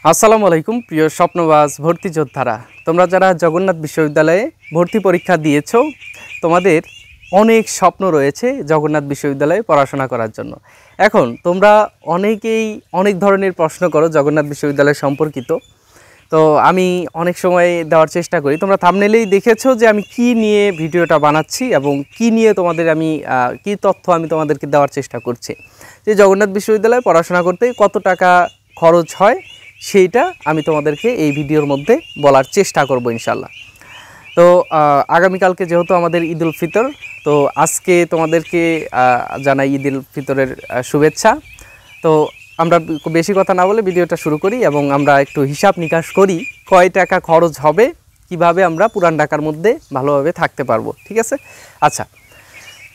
আসসালামু আলাইকুম প্রিয় স্বপ্নবাজ ভর্তি যোদ্ধারা, তোমরা যারা জগন্নাথ বিশ্ববিদ্যালয়ে ভর্তি পরীক্ষা দিয়েছো, তোমাদের অনেক স্বপ্ন রয়েছে জগন্নাথ বিশ্ববিদ্যালয়ে পড়াশোনা করার জন্য। এখন তোমরা অনেকেই অনেক ধরনের প্রশ্ন করো জগন্নাথ বিশ্ববিদ্যালয় সম্পর্কিত। তো আমি অনেক সময় দেওয়ার চেষ্টা করি। তোমরা থাম্বনেইলেই দেখেছো যে আমি কি নিয়ে ভিডিওটা বানাচ্ছি এবং কি নিয়ে কি তথ্য আমি তোমাদেরকে দেওয়ার চেষ্টা করছি। যে জগন্নাথ বিশ্ববিদ্যালয়ে পড়াশোনা করতে কত টাকা খরচ হয় সেইটা আমি তোমাদেরকে এই ভিডিওর মধ্যে বলার চেষ্টা করব ইনশাল্লাহ। তো আগামীকালকে যেহেতু আমাদের ঈদুল ফিতর, তো আজকে তোমাদেরকে জানাই ঈদুল ফিতরের শুভেচ্ছা। তো আমরা বেশি কথা না বলে ভিডিওটা শুরু করি এবং আমরা একটু হিসাব নিকাশ করি কয় টাকা খরচ হবে, কিভাবে আমরা পুরান ঢাকার মধ্যে ভালোভাবে থাকতে পারবো। ঠিক আছে? আচ্ছা,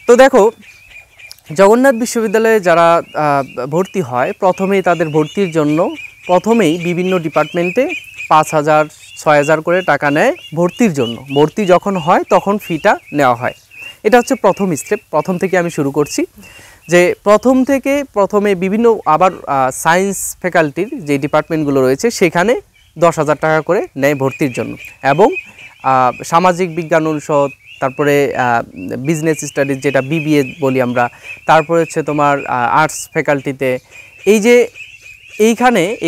তো দেখো, জগন্নাথ বিশ্ববিদ্যালয়ে যারা ভর্তি হয় প্রথমেই তাদের ভর্তির জন্য বিভিন্ন ডিপার্টমেন্টে 5,000 6,000 করে টাকা নেয় ভর্তির জন্য। ভর্তি যখন হয় তখন ফিটা নেওয়া হয়। এটা হচ্ছে প্রথম স্টেপ। প্রথম থেকে আমি শুরু করছি যে প্রথমে বিভিন্ন আবার সায়েন্স ফ্যাকাল্টির যে ডিপার্টমেন্টগুলো রয়েছে সেখানে 10,000 টাকা করে নেয় ভর্তির জন্য, এবং সামাজিক বিজ্ঞান অনুষদ, তারপরে বিজনেস স্টাডিজ যেটা বিবিএ বলি আমরা, তারপরে হচ্ছে তোমার আর্টস ফ্যাকাল্টিতে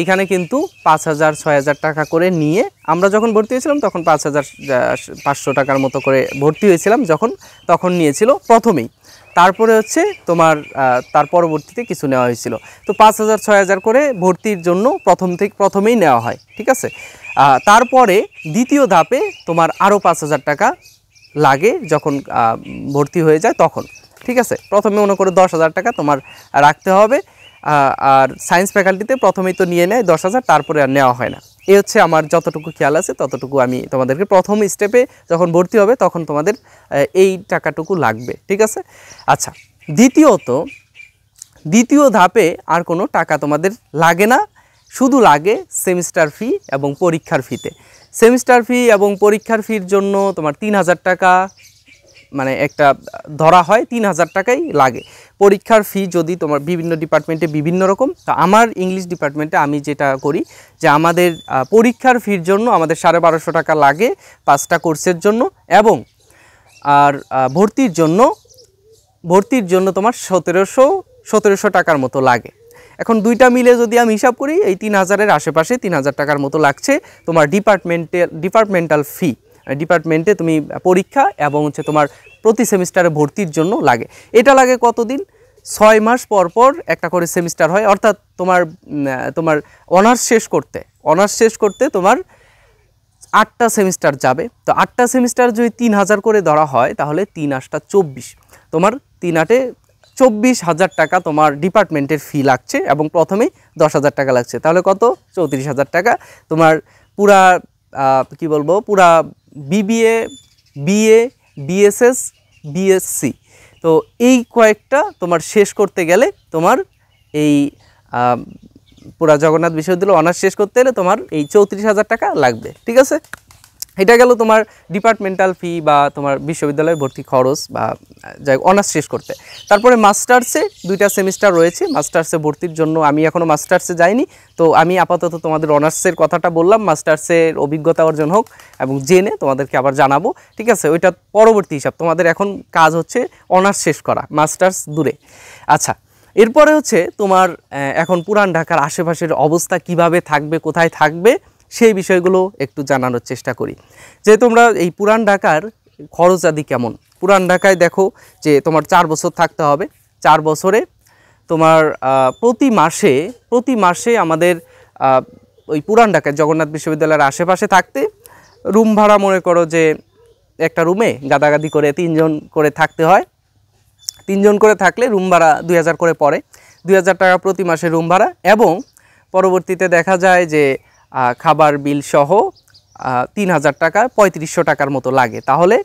এইখানে কিন্তু 5,000 6,000 টাকা করে নিয়ে আমরা যখন ভর্তি হয়েছিলাম তখন 5,500 টাকার মতো করে ভর্তি হয়েছিলাম তখন নিয়েছিল প্রথমেই। তারপরে হচ্ছে তোমার তার পরবর্তীতে কিছু নেওয়া হয়েছিল। তো 5,000 6,000 করে ভর্তির জন্য প্রথমেই নেওয়া হয়। ঠিক আছে? তারপরে দ্বিতীয় ধাপে তোমার আরও 5,000 টাকা লাগে যখন ভর্তি হয়ে যায় তখন। ঠিক আছে? প্রথমে মনে করে 10,000 টাকা তোমার রাখতে হবে। আর সায়েন্স ফ্যাকাল্টিতে প্রথমেই তো নিয়ে নেয় 10,000, তারপরে আর নেওয়া হয় না। এই হচ্ছে আমার যতটুকু খেয়াল আছে ততটুকু আমি তোমাদেরকে প্রথম স্টেপে যখন ভর্তি হবে তখন তোমাদের এই টাকাটুকু লাগবে। ঠিক আছে? আচ্ছা, দ্বিতীয় ধাপে আর কোনো টাকা তোমাদের লাগে না, শুধু লাগে সেমিস্টার ফি এবং পরীক্ষার ফিতে। সেমিস্টার ফি এবং পরীক্ষার ফির জন্য তোমার 3,000 টাকা মানে একটা ধরা হয়, 3,000 টাকাই লাগে। পরীক্ষার ফি যদি তোমার বিভিন্ন ডিপার্টমেন্টে বিভিন্ন রকম, তো আমার ইংলিশ ডিপার্টমেন্টে আমি যেটা করি যে আমাদের পরীক্ষার ফির জন্য আমাদের 1250 টাকা লাগে 5টা কোর্সের জন্য, এবং আর ভর্তির জন্য তোমার 1700 টাকার মতো লাগে। এখন দুইটা মিলে যদি আমি হিসাব করি এই 3,000-এর আশেপাশে 3,000 টাকার মতো লাগছে তোমার ডিপার্টমেন্টাল ফি। ডিপার্টমেন্টে তুমি পরীক্ষা এবং হচ্ছে তোমার প্রতি সেমিস্টারে ভর্তির জন্য লাগে। এটা লাগে কতদিন? 6 মাস পর পর একটা করে সেমিস্টার হয়, অর্থাৎ তোমার অনার্স শেষ করতে তোমার 8টা সেমিস্টার যাবে। তো 8টা সেমিস্টার যদি 3,000 করে ধরা হয় তাহলে 3 8 24, তোমার 3 8 24,000 টাকা তোমার ডিপার্টমেন্টের ফি লাগছে, এবং প্রথমেই 10,000 টাকা লাগছে। তাহলে কত? 34,000 টাকা তোমার পুরা পুরা বিবিএ, বিএ, বিএসএস, বিএসসি, তো এই কয়েকটা তোমার শেষ করতে গেলে তোমার এই পুরা জগন্নাথ বিশ্ববিদ্যালয় অনার্স শেষ করতে গেলে তোমার এই 34,000 টাকা লাগবে। ঠিক আছে? এটা গেল তোমার ডিপার্টমেন্টাল ফি বা তোমার বিশ্ববিদ্যালয়ে ভর্তি খরচ বা যাই অনার্স শেষ করতে। তারপরে মাস্টার্সে 2টা সেমিস্টার রয়েছে। মাস্টার্সে ভর্তির জন্য আমি এখনও মাস্টার্সে যাইনি, তো আমি আপাতত তোমাদের অনার্সের কথাটা বললাম, মাস্টার্সের অভিজ্ঞতা অর্জন হোক এবং জেনে তোমাদেরকে আবার জানাবো। ঠিক আছে? ওইটা পরবর্তী হিসাব। তোমাদের এখন কাজ হচ্ছে অনার্স শেষ করা, মাস্টার্স দূরে। আচ্ছা, এরপরে হচ্ছে তোমার এখন পুরান ঢাকার আশেপাশের অবস্থা কিভাবে থাকবে, কোথায় থাকবে, সেই বিষয়গুলো একটু জানানোর চেষ্টা করি। যে তোমরা এই পুরান ঢাকার খরচ আদি কেমন। পুরান ঢাকায় দেখো যে তোমার 4 বছর থাকতে হবে। 4 বছরে তোমার প্রতি মাসে আমাদের ওই পুরান ঢাকায় জগন্নাথ বিশ্ববিদ্যালয়ের আশেপাশে থাকতে রুম ভাড়া মনে করো যে একটা রুমে গাদাগাদি করে 3 জন করে থাকতে হয়। 3 জন করে থাকলে রুম ভাড়া 2,000 করে পড়ে। 2,000 টাকা প্রতি মাসে রুম ভাড়া, এবং পরবর্তীতে দেখা যায় যে খাবার বিল সহ 3,000 টাকা 3500 টাকার মতো লাগে। তাহলে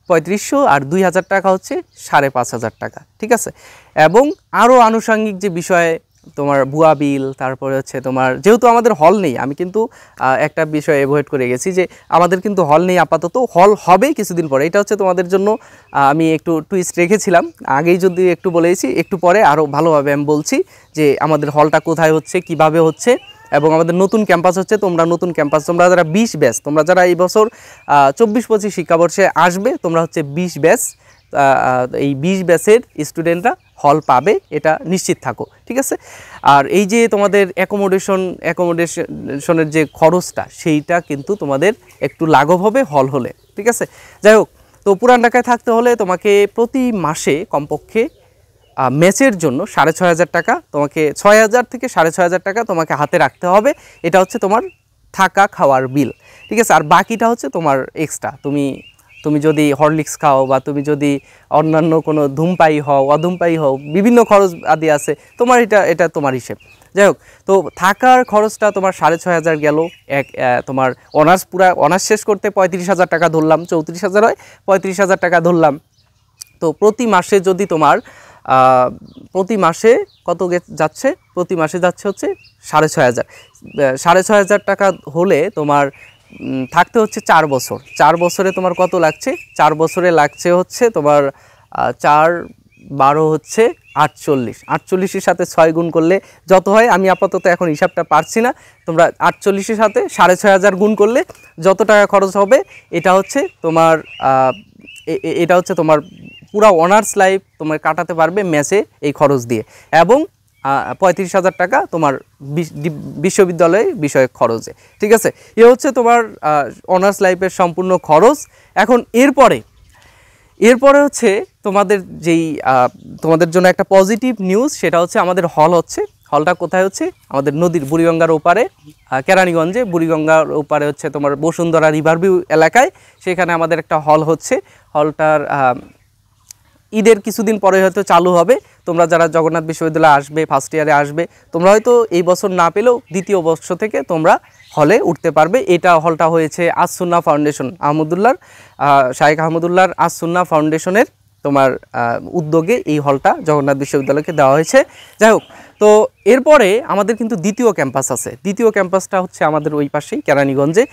3500 আর 2,000 টাকা হচ্ছে 5,500 টাকা। ঠিক আছে? এবং আরও আনুষঙ্গিক যে বিষয়ে তোমার ভুয়া বিল, তারপরে হচ্ছে তোমার যেহেতু আমাদের হল নেই, আমি কিন্তু একটা বিষয় অ্যাভয়েড করে গেছি যে আমাদের কিন্তু হল নেই আপাতত, হল হবে কিছুদিন পরে। এটা হচ্ছে তোমাদের জন্য আমি একটু টুইস্ট রেখেছিলাম, আগেই যদি একটু বলেছি, একটু পরে আরও ভালোভাবে আমি বলছি যে আমাদের হলটা কোথায় হচ্ছে, কিভাবে হচ্ছে, এবং আমাদের নতুন ক্যাম্পাস হচ্ছে তোমরা নতুন ক্যাম্পাস, তোমরা যারা 20 ব্যাচ, তোমরা যারা এই বছর 24-25 শিক্ষাবর্ষে আসবে, তোমরা হচ্ছে 20 ব্যাচ, এই 20 ব্যাচের স্টুডেন্টরা হল পাবে, এটা নিশ্চিত থাকো, ঠিক আছে। আর এই যে তোমাদের অ্যাকোমোডেশনের যে খরচটা, সেইটা কিন্তু তোমাদের একটু লাঘব হবে হল হলে, ঠিক আছে। যাই হোক, তো পুরান ঢাকায় থাকতে হলে তোমাকে প্রতি মাসে কমপক্ষে ম্যাচের জন্য 6,500 টাকা, তোমাকে 6,000 থেকে 6,500 টাকা তোমাকে হাতে রাখতে হবে। এটা হচ্ছে তোমার থাকা খাওয়ার বিল, ঠিক আছে। আর বাকিটা হচ্ছে তোমার এক্সট্রা, তুমি যদি হরলিক্স খাও বা তুমি যদি অন্যান্য কোনো ধূমপায়ী হও, অধূমপায়ী হও, বিভিন্ন খরচ আদি আছে তোমার, এটা তোমার হিসেব। যাই হোক, তো থাকার খরচটা তোমার 6,500 গেল। তোমার অনার্স শেষ করতে 35,000 টাকা ধরলাম, 34,000 হয়, 35,000 টাকা ধরলাম। তো প্রতি মাসে যদি তোমার প্রতি মাসে কত যাচ্ছে, প্রতি মাসে যাচ্ছে হচ্ছে 6,500। 6,500 টাকা হলে তোমার থাকতে হচ্ছে 4 বছর। 4 বছরে তোমার কত লাগছে, 4 বছরে লাগছে হচ্ছে তোমার 4-12 হচ্ছে 48। 48-এর সাথে 6 গুণ করলে যত হয়, আমি আপাতত এখন হিসাবটা পারছি না, তোমরা 48-এর সাথে 6,500 গুণ করলে যত টাকা খরচ হবে, এটা হচ্ছে তোমার পুরো অনার্স লাইফ তোমার কাটাতে পারবে ম্যাচে এই খরচ দিয়ে। এবং 35,000 টাকা তোমার বিশ্ববিদ্যালয়ে বিষয়ক খরচে, ঠিক আছে। এ হচ্ছে তোমার অনার্স লাইফের সম্পূর্ণ খরচ। এখন এরপরে হচ্ছে তোমাদের জন্য একটা পজিটিভ নিউজ, সেটা হচ্ছে আমাদের হলটা কোথায় হচ্ছে, আমাদের নদীর বুড়িগঙ্গার ওপারে, কেরানীগঞ্জে বুড়িগঙ্গার ওপারে হচ্ছে তোমার বসুন্ধরা রিভারভিউ এলাকায়, সেখানে আমাদের একটা হল হচ্ছে। হলটার ঈদের কিছুদিন পরে হয়তো চালু হবে। তোমরা যারা জগন্নাথ বিশ্ববিদ্যালয়ে আসবে, ফার্স্ট ইয়ারে আসবে, তোমরা হয়তো এই বছর না পেলেও দ্বিতীয় বর্ষ থেকে তোমরা হলে উঠতে পারবে। হলটা হয়েছে আস-সুন্নাহ ফাউন্ডেশন, শায়েখ আহমদুল্লাহর আস-সুন্নাহ ফাউন্ডেশনের তোমার উদ্যোগে এই হলটা জগন্নাথ বিশ্ববিদ্যালয়কে দেওয়া হয়েছে। যাই হোক, তো এরপরে আমাদের কিন্তু দ্বিতীয় ক্যাম্পাস আছে। দ্বিতীয় ক্যাম্পাসটা হচ্ছে আমাদের ওই পাশেই কেরানীগঞ্জে,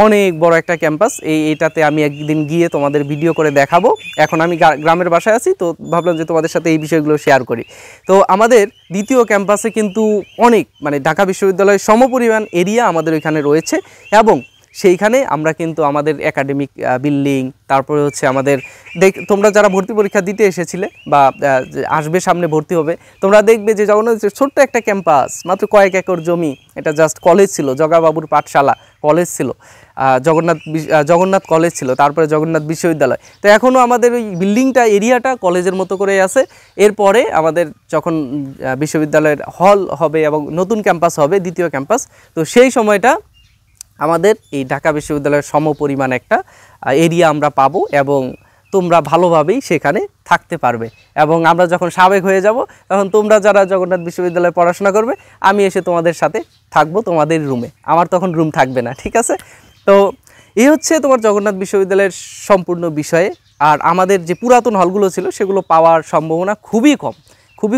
অনেক বড় একটা ক্যাম্পাস। এইটাতে আমি একদিন গিয়ে তোমাদের ভিডিও করে দেখাবো। এখন আমি গ্রামের বাসায় আছি, তো ভাবলাম যে তোমাদের সাথে এই বিষয়গুলো শেয়ার করি। তো আমাদের দ্বিতীয় ক্যাম্পাসে কিন্তু অনেক, মানে ঢাকা বিশ্ববিদ্যালয়ের সমপরিমাণ এরিয়া আমাদের ওইখানে রয়েছে, এবং সেইখানে আমরা কিন্তু আমাদের একাডেমিক বিল্ডিং, তারপরে হচ্ছে আমাদের তোমরা যারা ভর্তি পরীক্ষা দিতে এসেছিলে বা আসবে, সামনে ভর্তি হবে, তোমরা দেখবে যে জগন্নাথ ছোট্ট একটা ক্যাম্পাস, মাত্র কয়েক একর জমি, এটা জাস্ট কলেজ ছিল, জগাবাবুর পাঠশালা কলেজ ছিল, জগন্নাথ কলেজ ছিল, তারপরে জগন্নাথ বিশ্ববিদ্যালয়। তো এখনও আমাদের ওই বিল্ডিংটা, এরিয়াটা কলেজের মতো করেই আছে। এরপরে আমাদের যখন বিশ্ববিদ্যালয়ের হল হবে এবং নতুন ক্যাম্পাস হবে, দ্বিতীয় ক্যাম্পাস, তো সেই সময়টা আমাদের এই ঢাকা বিশ্ববিদ্যালয়ের সমপরিমাণ একটা এরিয়া আমরা পাবো, এবং তোমরা ভালোভাবেই সেখানে থাকতে পারবে। এবং আমরা যখন সাবেক হয়ে যাব, তখন তোমরা যারা জগন্নাথ বিশ্ববিদ্যালয়ে পড়াশোনা করবে, আমি এসে তোমাদের সাথে থাকবো তোমাদের রুমে, আমার তখন রুম থাকবে না, ঠিক আছে। তো এই হচ্ছে তোমার জগন্নাথ বিশ্ববিদ্যালয়ের সম্পূর্ণ বিষয়ে। আর আমাদের যে পুরাতন হলগুলো ছিল, সেগুলো পাওয়ার সম্ভাবনা খুবই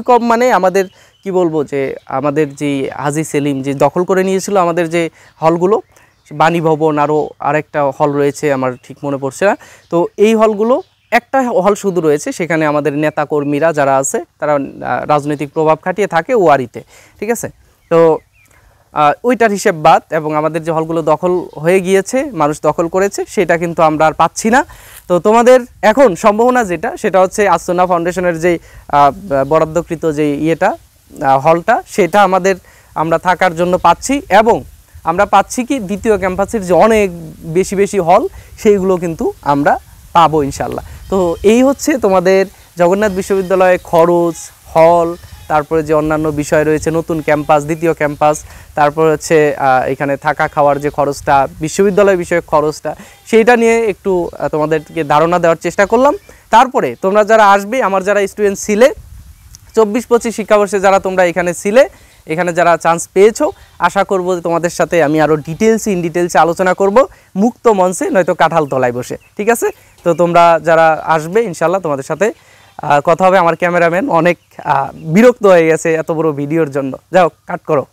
কম, মানে আমাদের কি বলবো, যে আমাদের যে হাজী সেলিম যে দখল করে নিয়েছিল আমাদের যে হলগুলো, বাণী ভবন, আরেকটা হল রয়েছে, আমার ঠিক মনে পড়ছে না। তো এই হলগুলো, একটা হল শুধু রয়েছে, সেখানে আমাদের নেতাকর্মীরা যারা আছে, তারা রাজনৈতিক প্রভাব খাটিয়ে থাকে ওয়ারিতে, ঠিক আছে। তো ওইটার হিসেব বাদ, এবং আমাদের যে হলগুলো দখল হয়ে গিয়েছে, মানুষ দখল করেছে, সেটা কিন্তু আমরা আর পাচ্ছি না। তো তোমাদের এখন সম্ভাবনা সেটা হচ্ছে আস-সুন্নাহ ফাউন্ডেশনের যে বরাদ্দকৃত যে হলটা, সেটা আমরা থাকার জন্য পাচ্ছি, এবং আমরা পাচ্ছি কি দ্বিতীয় ক্যাম্পাসের যে অনেক বেশি হল, সেইগুলো কিন্তু আমরা পাবো ইনশাল্লাহ। তো এই হচ্ছে তোমাদের জগন্নাথ বিশ্ববিদ্যালয়ে খরচ, হল, তারপরে যে অন্যান্য বিষয় রয়েছে, নতুন ক্যাম্পাস, দ্বিতীয় ক্যাম্পাস, তারপর হচ্ছে এখানে থাকা খাওয়ার যে খরচটা, বিশ্ববিদ্যালয় বিষয়ক খরচটা, সেইটা নিয়ে একটু তোমাদেরকে ধারণা দেওয়ার চেষ্টা করলাম। তারপরে তোমরা যারা আসবে, আমার যারা স্টুডেন্ট ছিলে 24-25 শিক্ষাবর্ষে যারা তোমরা এখানে ছিলে, এখানে যারা চান্স পেয়েছো, আশা করব যে তোমাদের সাথে আমি আরও ইন ডিটেলসে আলোচনা করব, মুক্ত মঞ্চে, নয়তো কাঁঠাল তলায় বসে, ঠিক আছে। তো তোমরা যারা আসবে, ইনশাল্লাহ তোমাদের সাথে কথা হবে। আমার ক্যামেরাম্যান অনেক বিরক্ত হয়ে গেছে এত বড় ভিডিওর জন্য, যাও কাট করো।